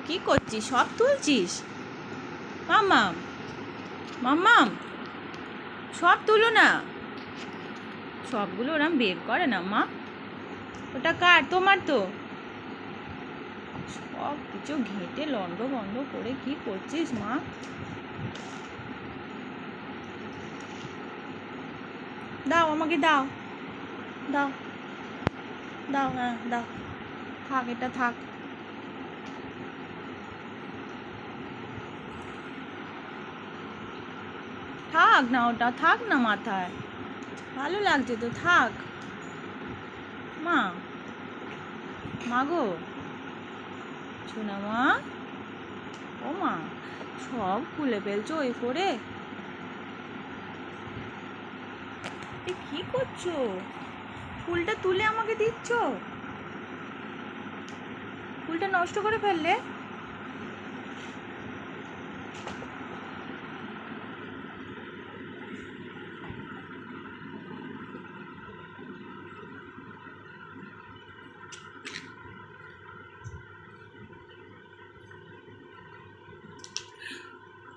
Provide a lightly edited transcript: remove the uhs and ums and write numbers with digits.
কি করছিস? সব তুলছিস? মাম্মাম, মাম্মাম, সব তুলো না। সবগুলো ওরম বের করে না মা। ওটা কার? তোমার তো। সব কিছু ঘেঁটে লন্ড বন্ড করে কি করছিস মা? দাও আমাকে, দাও দাও দাও, হ্যাঁ দাও। থাক, এটা থাক। থাক না, ওটা থাক না মাথায়। ভালো লাগছে তো, থাক। মা, মা গো, শোনা মা। ও মা, সব খুলে ফেলছো ওই করে। কি করছো? ফুলটা তুলে আমাকে দিচ্ছ? ফুলটা নষ্ট করে ফেললে।